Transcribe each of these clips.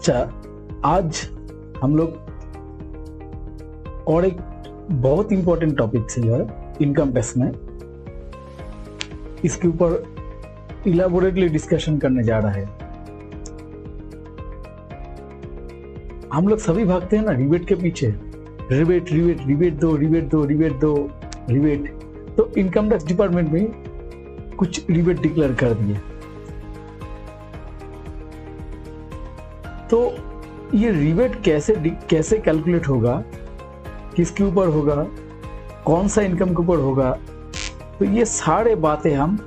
अच्छा, आज हम लोग और एक बहुत इंपॉर्टेंट टॉपिक से जो है इनकम टैक्स में, इसके ऊपर इलाबोरेटली डिस्कशन करने जा रहा है। हम लोग सभी भागते हैं ना रिबेट के पीछे, रिबेट रिबेट रिबेट दो रिबेट दो रिबेट दो रिबेट। तो इनकम टैक्स डिपार्टमेंट में कुछ रिबेट डिक्लेयर कर दिए। तो ये रिबेट कैसे कैलकुलेट होगा, किसके ऊपर होगा, कौन सा इनकम के ऊपर होगा, तो ये सारे बातें हम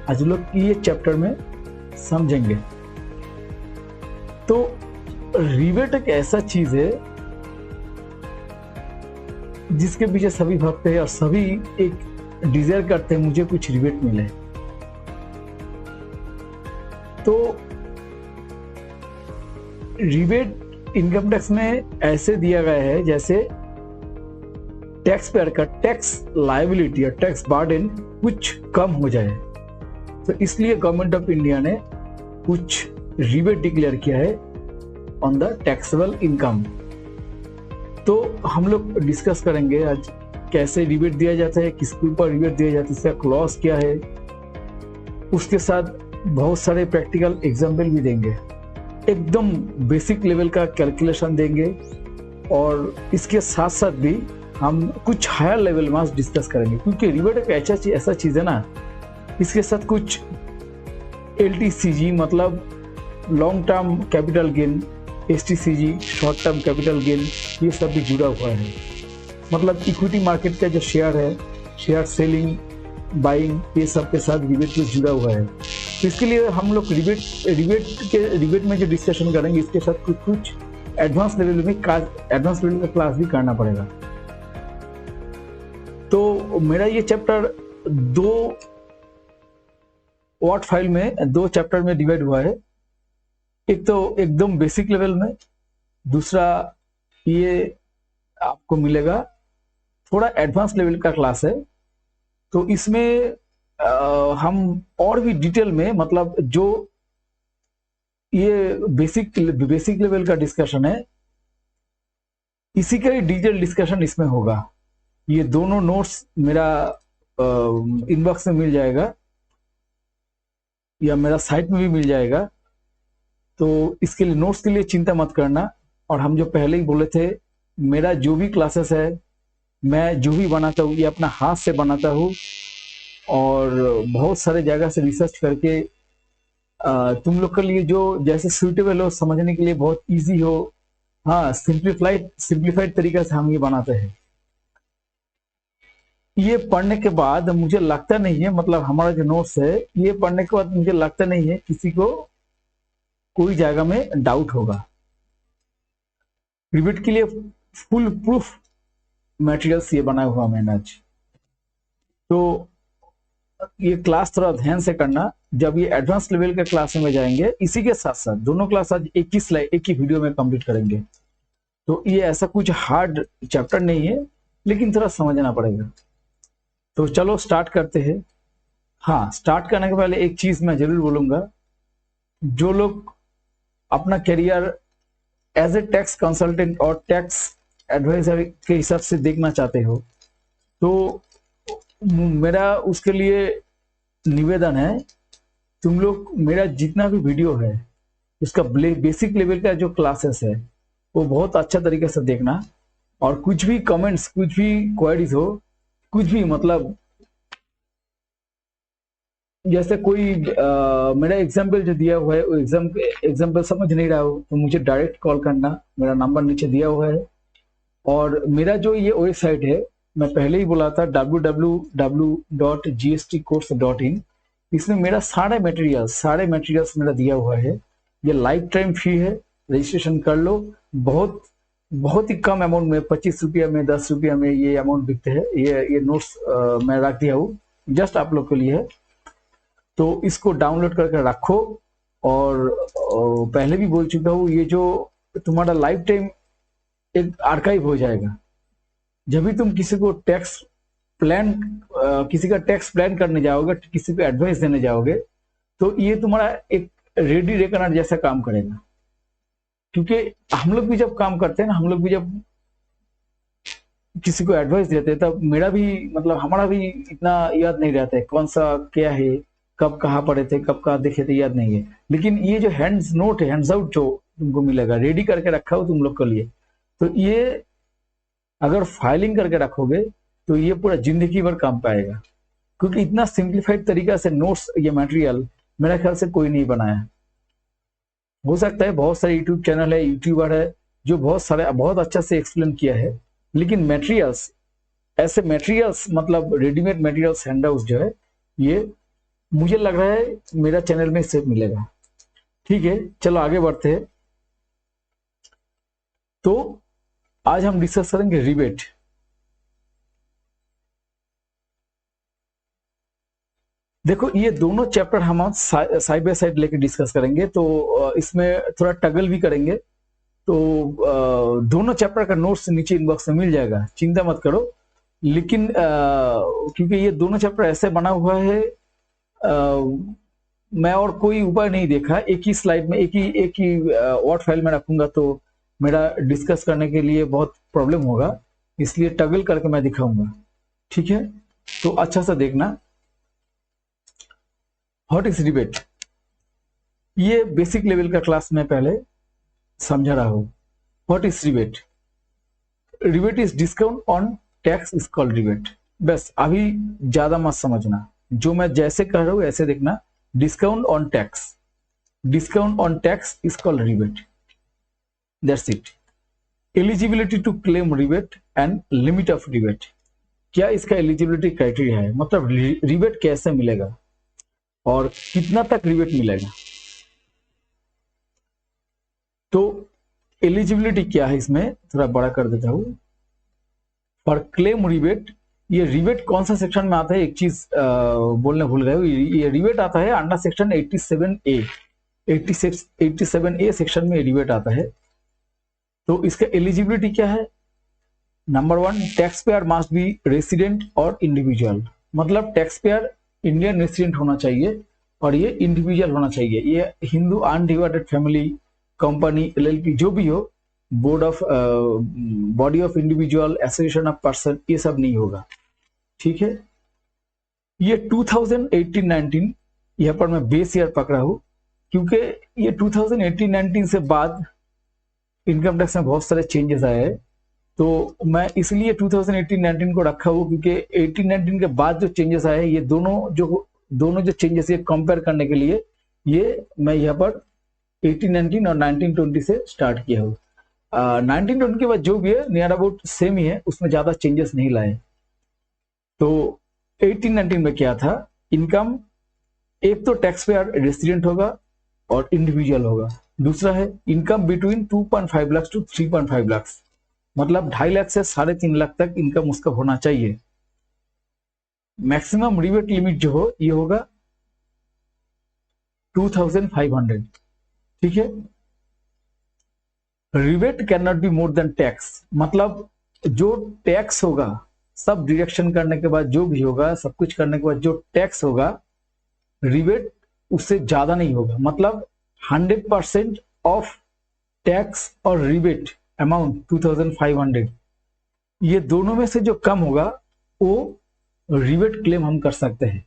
आज लोग ये चैप्टर में समझेंगे। तो रिबेट एक ऐसा चीज है जिसके पीछे सभी भागते हैं और सभी एक डिजायर करते हैं मुझे कुछ रिबेट मिले। तो रिबेट इनकम टैक्स में ऐसे दिया गया है जैसे टैक्स पेयर का टैक्स लायबिलिटी और टैक्स बर्डन कुछ कम हो जाए। तो इसलिए गवर्नमेंट ऑफ इंडिया ने कुछ रिबेट डिक्लेयर किया है ऑन द टैक्सेबल इनकम। तो हम लोग डिस्कस करेंगे आज कैसे रिबेट दिया जाता है, किसके ऊपर रिबेट दिया जाता है, इसका क्लॉज क्या है, उसके साथ बहुत सारे प्रैक्टिकल एग्जाम्पल भी देंगे, एकदम बेसिक लेवल का कैलकुलेशन देंगे और इसके साथ साथ भी हम कुछ हायर लेवल में डिस्कस करेंगे। क्योंकि रिबेट एक ऐसा चीज है ना, इसके साथ कुछ LTCG मतलब long term capital gain, STCG short term capital gain, ये सब भी जुड़ा हुआ है। मतलब इक्विटी मार्केट का जो शेयर है, शेयर सेलिंग बाइंग, ये सब के साथ रिबेट में जुड़ा हुआ है। तो इसके लिए हम लोग रिबेट में जो डिस्कशन करेंगे इसके साथ कुछ एडवांस लेवल का क्लास भी करना पड़ेगा। तो मेरा ये चैप्टर दो वर्ड फाइल में, दो चैप्टर में डिवाइड हुआ है। एक तो एकदम बेसिक लेवल में, दूसरा ये आपको मिलेगा थोड़ा एडवांस लेवल का क्लास है। तो इसमें हम और भी डिटेल में, मतलब जो ये बेसिक लेवल का डिस्कशन है, इसी का ही डिटेल डिस्कशन इसमें होगा। ये दोनों नोट्स मेरा इनबॉक्स में मिल जाएगा या मेरा साइट में भी मिल जाएगा। तो इसके लिए नोट्स के लिए चिंता मत करना। और हम जो पहले ही बोले थे, मेरा जो भी क्लासेस है, मैं जो भी बनाता हूँ ये अपना हाथ से बनाता हूँ और बहुत सारे जगह से रिसर्च करके तुम लोग के लिए जो जैसे सूटेबल हो, समझने के लिए बहुत इजी हो, हाँ, सिंप्लीफाइड तरीका से हम ये बनाते हैं। ये पढ़ने के बाद मुझे लगता नहीं है, मतलब हमारा जो नोट्स है ये पढ़ने के बाद मुझे लगता नहीं है किसी को कोई जगह में डाउट होगा। रिबेट के लिए फुल प्रूफ मटेरियल्स ये बनाया हुआ मैंने आज। तो ये क्लास थोड़ा ध्यान से करना। जब ये एडवांस लेवल के क्लास में जाएंगे, इसी के साथ साथ दोनों क्लास आज एक ही वीडियो में कंप्लीट करेंगे। तो ये ऐसा कुछ हार्ड चैप्टर नहीं है, लेकिन थोड़ा समझना पड़ेगा। तो चलो स्टार्ट करते हैं। हाँ, स्टार्ट करने के पहले एक चीज मैं जरूर बोलूंगा, जो लोग अपना career as a tax consultant और टैक्स एडवाइजर के हिसाब से देखना चाहते हो, तो मेरा उसके लिए निवेदन है, तुम लोग मेरा जितना भी वीडियो है उसका बेसिक लेवल का जो क्लासेस है वो बहुत अच्छा तरीके से देखना। और कुछ भी कमेंट्स, कुछ भी क्वेरीज हो, कुछ भी, मतलब जैसे कोई मेरा एग्जाम्पल जो दिया हुआ है वो एग्जाम्पल समझ नहीं रहा हो तो मुझे डायरेक्ट कॉल करना, मेरा नंबर नीचे दिया हुआ है। और मेरा जो ये वेबसाइट है, मैं पहले ही बोला था www.gstcourse.in, इसमें मेरा सारे मटेरियल्स मेरा दिया हुआ है। ये लाइफ टाइम फ्री है, रजिस्ट्रेशन कर लो। बहुत ही कम अमाउंट में, 25 रुपया में, 10 रुपया में ये अमाउंट बिकते हैं। ये नोट्स मैं रख दिया हूँ जस्ट आप लोग के लिए है। तो इसको डाउनलोड करके रखो। और पहले भी बोल चुका हूँ, ये जो तुम्हारा लाइफ टाइम एक आर्काइव हो जाएगा। जब भी तुम किसी को किसी का टैक्स प्लान करने जाओगे, किसी को एडवाइस देने जाओगे, तो ये तुम्हारा एक रेडी रेकनर जैसा काम करेगा। क्योंकि हम लोग भी जब काम करते हैं ना, हम लोग भी जब किसी को एडवाइस देते हैं तब मेरा भी मतलब हमारा भी इतना याद नहीं रहता है कौन सा क्या है, कब कहाँ पढ़े थे, कब कहाँ देखे थे, याद नहीं है। लेकिन ये जो हैंड्स नोट है, हैंड्स आउट जो तुमको मिलेगा रेडी करके रखा हो तुम लोग के लिए, तो ये अगर फाइलिंग करके रखोगे तो ये पूरा जिंदगी भर काम पाएगा। क्योंकि इतना सिंप्लीफाइड तरीका से नोट्स ये मटेरियल मेरा ख्याल से कोई नहीं बनाया। हो सकता है बहुत सारे यूट्यूब चैनल है, यूट्यूबर है जो बहुत अच्छा से एक्सप्लेन किया है, लेकिन मटेरियल्स, ऐसे मटेरियल्स मतलब रेडीमेड मटेरियल्स हैंडआउट्स जो है, ये मुझे लग रहा है मेरा चैनल में सिर्फ मिलेगा। ठीक है, चलो आगे बढ़ते हैं। तो आज हम डिस्कस करेंगे रिबेट। देखो ये दोनों चैप्टर हम साइड बाय साइड लेके डिस्कस करेंगे, तो इसमें थोड़ा टगल भी करेंगे। तो दोनों चैप्टर का नोट्स नीचे इनबॉक्स में मिल जाएगा, चिंता मत करो। लेकिन क्योंकि ये दोनों चैप्टर ऐसे बना हुआ है, मैं और कोई उपाय नहीं देखा, एक ही स्लाइड में एक ही वर्ड फाइल में रखूंगा तो मेरा डिस्कस करने के लिए बहुत प्रॉब्लम होगा, इसलिए टगल करके मैं दिखाऊंगा। ठीक है, तो अच्छा सा देखना। व्हाट इज रिबेट, ये बेसिक लेवल का क्लास में पहले समझा रहा हूं। What is rebate, rebate is discount on tax is called rebate. बस अभी ज्यादा मत समझना, जो मैं जैसे कह रहा हूं ऐसे देखना। Discount on tax, discount on tax is called rebate, that's it. Eligibility to claim rebate and limit of rebate, क्या इसका एलिजिबिलिटी क्राइटेरिया है, मतलब रिबेट कैसे मिलेगा और कितना तक रिबेट मिलेगा। तो एलिजिबिलिटी क्या है, इसमें थोड़ा बड़ा कर देता हूं। फॉर क्लेम रिबेट, ये रिबेट कौन सा सेक्शन में आता है, एक चीज बोलने भूल गए हो, ये रिबेट आता है under section 87A। 87A section में रिबेट आता है। तो इसका एलिजिबिलिटी क्या है, number 1, tax payer must be resident और इंडिविजुअल, मतलब टैक्स पेयर इंडियन रेसिडेंट होना चाहिए और ये इंडिविजुअल होना चाहिए। ये Hindu undivided family, company, LLP जो भी हो, body of individual, association of person, ये सब नहीं होगा। ठीक है, ये 2018-19 यहाँ पर मैं बेस ईयर पकड़ा हूं, क्योंकि ये 2018-19 से बाद इनकम टैक्स में बहुत सारे चेंजेस आए हैं, तो मैं इसलिए 2018-19 को रखा हूं, क्योंकि 18-19 के बाद जो चेंजेस आए हैं, ये दोनों जो चेंजेस ये कंपेयर करने के लिए ये मैं यहाँ पर 18-19 और 19-20 से स्टार्ट किया हूँ। 19-20 के बाद जो भी है नियर अबाउट सेम ही है, उसमें ज्यादा चेंजेस नहीं लाए। तो 18-19 में क्या था, इनकम एक तो टैक्स पेयर रेसिडेंट होगा और इंडिविजुअल होगा, दूसरा है income between 2.5 lakh to 3.5 lakh, मतलब 2.5 लाख से 3.5 लाख तक इनकम उसका होना चाहिए। मैक्सिमम रिबेट लिमिट जो हो ये होगा 2500। ठीक है, rebate can not be more than tax, मतलब जो टैक्स होगा, सब डिडक्शन करने के बाद जो भी होगा, सब कुछ करने के बाद जो टैक्स होगा, रिबेट उससे ज्यादा नहीं होगा। मतलब 100% ऑफ टैक्स और रिबेट अमाउंट 2500, ये दोनों में से जो कम होगा वो रिबेट क्लेम हम कर सकते हैं।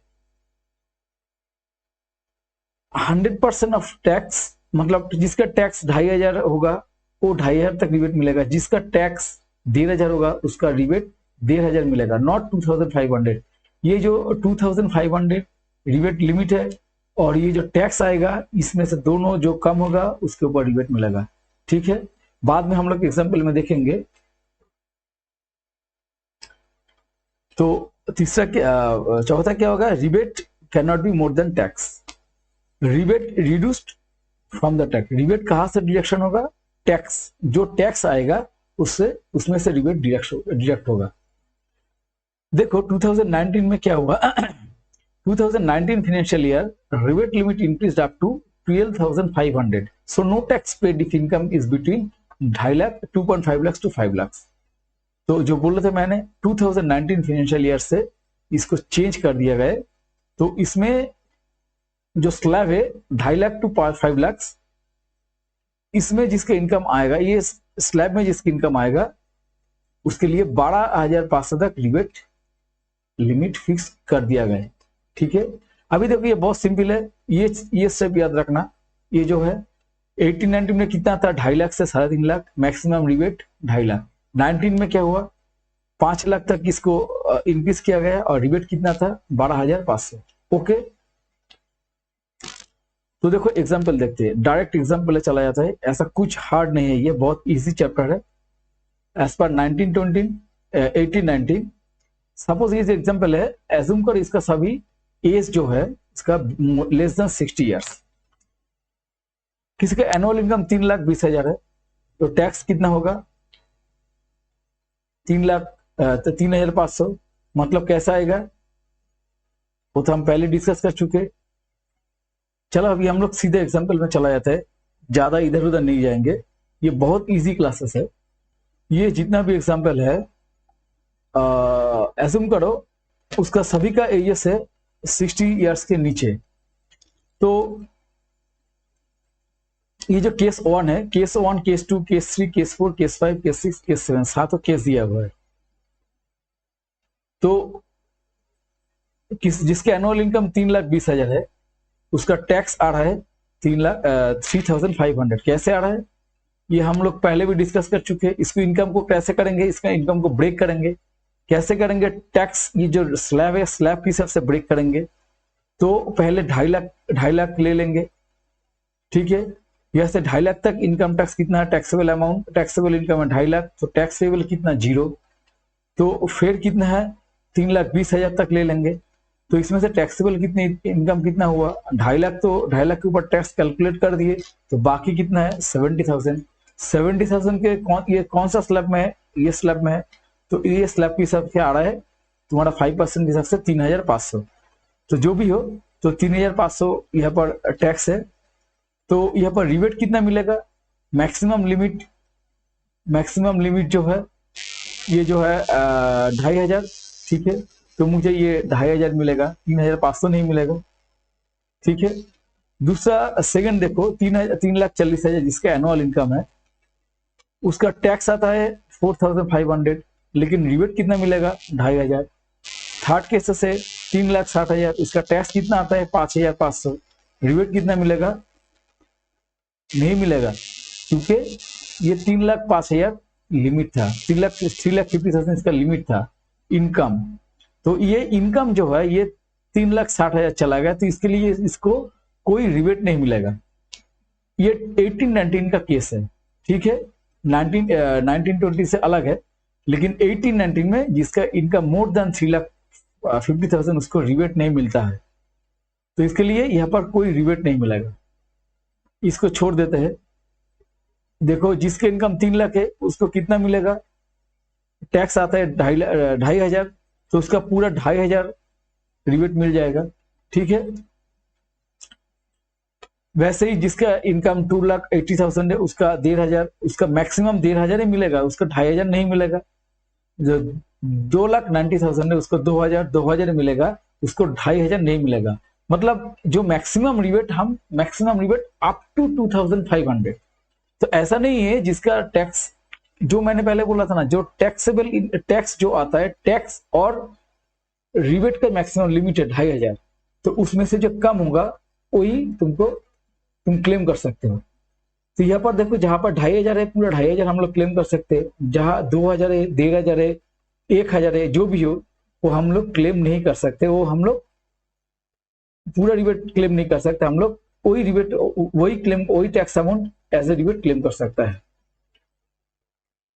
100% ऑफ टैक्स मतलब जिसका टैक्स 2500 होगा वो 2500 तक रिबेट मिलेगा, जिसका टैक्स 1500 होगा उसका रिबेट 1500 मिलेगा, नॉट 2500। ये जो 2500 रिबेट लिमिट है और ये जो टैक्स आएगा, इसमें से दोनों जो कम होगा उसके ऊपर रिबेट मिलेगा। ठीक है, बाद में हम लोग एग्जाम्पल में देखेंगे। तो तीसरा चौथा क्या होगा, rebate can not be more than tax. Rebate reduced from the tax, rebate कहां से डिडक्शन होगा, टैक्स, जो टैक्स आएगा उसमें से रिबेट डिडक्ट होगा। देखो 2019 में क्या हुआ 2019 financial year rebate limit increased up to 12,500, so no tax paid if income is between 2.5 lakh 2.5 lakh to 5 lakh. तो जो बोल रहे थे मैंने 2019 फाइनेंशियल ईयर से इसको चेंज कर दिया गया, तो इसमें जो स्लैब है 2.5 लाख to 5 लाख, इसमें जिसका इनकम आएगा, ये स्लैब में जिसकी इनकम आएगा उसके लिए 12,500 तक रिबेट लिमिट फिक्स कर दिया गया है। ठीक है, अभी देखो ये बहुत सिंपल है, ये स्टेप याद रखना। ये जो है 18-19 में कितना था, 2.5 लाख से 3.5 लाख, मैक्सिमम रिबेट 2.5 लाख। 19 में क्या हुआ, 5 लाख तक इसको इंक्रीज किया गया और रिबेट कितना था, 12,500। ओके, तो देखो एग्जाम्पल देखते हैं, डायरेक्ट एग्जाम्पल चला जाता है, ऐसा कुछ हार्ड नहीं है, ये बहुत इजी चैप्टर है। एज पर 18-19 सपोज ये एग्जाम्पल है, एज्यूम कर इसका सभी एज जो है इसका लेस देन 60 ईयर्स, किसी का एनुअल इनकम 3,20,000 है, तो टैक्स कितना होगा 3,05,000। मतलब कैसा आएगा वो तो हम पहले डिस्कस कर चुके। चलो अभी हम लोग सीधे एग्जाम्पल में चला जाता है, ज्यादा इधर उधर नहीं जाएंगे, ये बहुत इजी क्लासेस है। ये जितना भी एग्जाम्पल है एज्यूम करो उसका सभी का एज है 60 ईयर्स के नीचे। तो ये जो केस 1 है, case 1, case 2, case 3, case 4, case 5, case 6, case 7, 7 case दिया हुआ है। तो जिसके एनुअल इनकम 3,20,000 है उसका टैक्स आ रहा है 3,0500। कैसे आ रहा है ये हम लोग पहले भी डिस्कस कर चुके हैं। इसको इनकम को कैसे करेंगे, इसका इनकम को ब्रेक करेंगे। कैसे करेंगे, टैक्स ये जो स्लैब है स्लैब के हिसाब से ब्रेक करेंगे। तो पहले 2.5 लाख ले लेंगे, ठीक है, यह से 2.5 लाख तक इनकम टैक्स कितना है, टैक्सेबल अमाउंट, टैक्सेबल इनकम है 2.5 लाख, तो टैक्सेबल कितना 0। तो फिर कितना है 3,20,000 तक ले लेंगे। तो इसमें से टैक्सेबल कितनी इनकम कितना हुआ 2.5 लाख, तो 2.5 लाख के ऊपर टैक्स कैलकुलेट कर दिए, तो बाकी कितना है 70,000। 70,000 के ये कौन सा स्लैब में है, ये स्लैब में है, तो ये स्लैब के हिसाब से आ रहा है तुम्हारा 5% के हिसाब से 3,500। तो जो भी हो तो 3,500 यहाँ पर टैक्स है। तो यहाँ पर रिबेट कितना मिलेगा, मैक्सिमम लिमिट जो है ये जो है 2,500, ठीक है, तो मुझे ये 2,500 मिलेगा, 3,500 नहीं मिलेगा, ठीक है। दूसरा सेकंड देखो 3,40,000 जिसका एनुअल इनकम है उसका टैक्स आता है 4,500, लेकिन रिबेट कितना मिलेगा 2,500। थर्ड केस से 3,60,000, इसका टैक्स कितना आता है 5,500, रिबेट कितना मिलेगा नहीं मिलेगा, क्योंकि ये 3,05,000 लिमिट था, 3,50,000 इसका लिमिट था इनकम। तो ये इनकम जो है ये 3,60,000 चला गया, तो इसके लिए इसको कोई रिबेट नहीं मिलेगा। ये 18-19 का केस है, ठीक है, 19-20 से अलग है। लेकिन 18-19 में जिसका इनकम मोर देन 3,50,000 उसको रिबेट नहीं मिलता है, तो इसके लिए यहाँ पर कोई रिबेट नहीं मिलेगा, इसको छोड़ देते हैं। देखो जिसके इनकम 3 लाख है उसको कितना मिलेगा, टैक्स आता है 2,500, तो उसका पूरा 2,500 रिबेट मिल जाएगा, ठीक है। वैसे ही जिसका इनकम 2,80,000 है उसका 1,500, उसका मैक्सिमम 1,500 ही मिलेगा, उसका 2,500 नहीं मिलेगा। जो 2,90,000 है उसको 2,000 मिलेगा, उसको 2,500 नहीं मिलेगा। मतलब जो मैक्सिमम रिबेट अप टू 2,500। तो ऐसा नहीं है जिसका टैक्स, जो मैंने पहले बोला था ना, जो टैक्स जो आता है, टैक्स और रिबेट का मैक्सिमम लिमिट है 2,500, तो उसमें से जो कम होगा वही तुम क्लेम कर सकते हो। तो यहाँ पर देखो जहां पर 2,500 है पूरा 2,500 हम लोग क्लेम कर सकते हैं, जहां 2,000 है, 1,500 है, 1,000 है, जो भी हो वो हम लोग क्लेम नहीं कर सकते, वो हम लोग पूरा रिबेट क्लेम नहीं कर सकते। हम लोग वही tax amount as a rebate claim कर सकता है।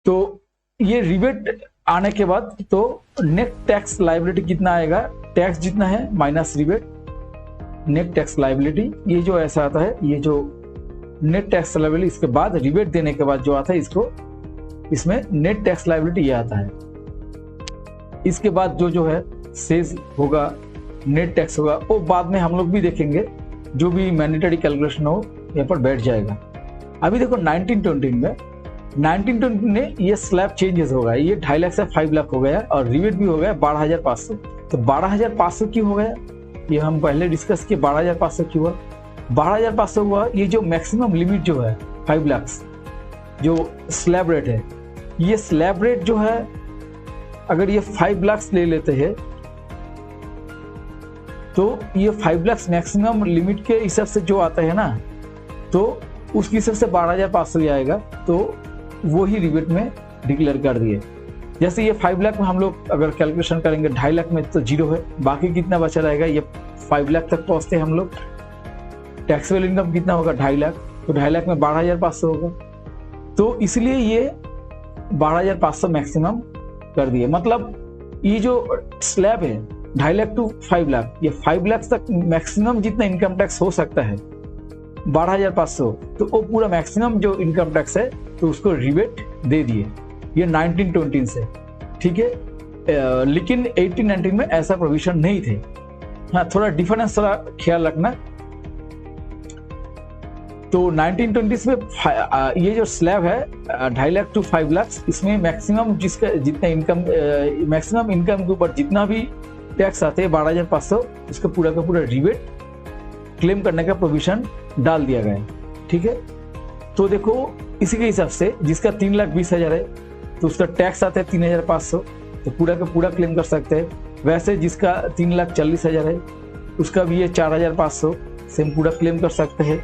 तो ये रिबेट आने के बाद तो नेट टैक्स लायबिलिटी कितना आएगा, टैक्स जितना है minus rebate, net tax liability, ये जो ऐसा आता है, ये जो नेट टैक्स लायबिलिटी इसके बाद रिबेट देने के बाद जो आता है इसमें नेट टैक्स लायबिलिटी ये आता है। इसके बाद जो है सेज होगा, नेट टैक्स होगा, वो बाद में हम लोग भी देखेंगे, जो भी मैंडेटरी कैलकुलेशन हो यहाँ पर बैठ जाएगा। अभी देखो 19-20 में ये स्लैब चेंजेस होगा, ये 2.5 लाख से 5 लाख हो गया और रिबेट भी हो गया 12,500। तो 12,500 क्यों हो गया, ये हम पहले डिस्कस किए 12,500 क्यों हुआ। 12,500 हुआ, ये जो मैक्सिमम लिमिट जो है 5 लाख जो स्लैब रेट है, ये स्लैब रेट जो है अगर ये 5 लाख ले लेते हैं तो ये 5 लाख मैक्सिमम लिमिट के हिसाब से जो आता है ना, तो उसके हिसाब से 12,500 आएगा, तो वो ही रिबेट में डिक्लेयर कर दिए। जैसे ये 5 लाख में हम लोग अगर कैलकुलेशन करेंगे 2.5 लाख में तो जीरो है, बाकी कितना बचा रहेगा, ये 5 लाख तक पहुंचते हैं हम लोग, टैक्सेबल इनकम कितना होगा 2.5 लाख, तो 2.5 लाख में 12,500 होगा, तो इसलिए ये 12,500 मैक्सिमम कर दिए। मतलब ये जो स्लैब है 2.5 लाख टू 5 लाख, ये 5 लाख तक मैक्सिमम जितना इनकम टैक्स हो सकता है 12,500, तो वो पूरा मैक्सिमम जो इनकम टैक्स है तो उसको रिबेट दे दिए, ये 1920 से, ठीक है। लेकिन 1819 में ऐसा प्रोविजन नहीं थे। हाँ, थोड़ा डिफरेंस थोड़ा ख्याल रखना। तो 1920 में ये जो स्लैब है 2.5 लाख टू 5 लाख, इसमें मैक्सिमम जिसका जितना इनकम, मैक्सिमम इनकम के ऊपर जितना भी टैक्स आते हैं 12,500, उसका पूरा का पूरा रिबेट क्लेम करने का प्रोविजन डाल दिया गया है, ठीक है। तो देखो इसी के हिसाब से जिसका 3,20,000 है तो उसका टैक्स आता है 3,500, तो पूरा का पूरा क्लेम कर सकते हैं। वैसे जिसका 3,40,000 है उसका भी ये 4,500 सेम पूरा क्लेम कर सकते हैं।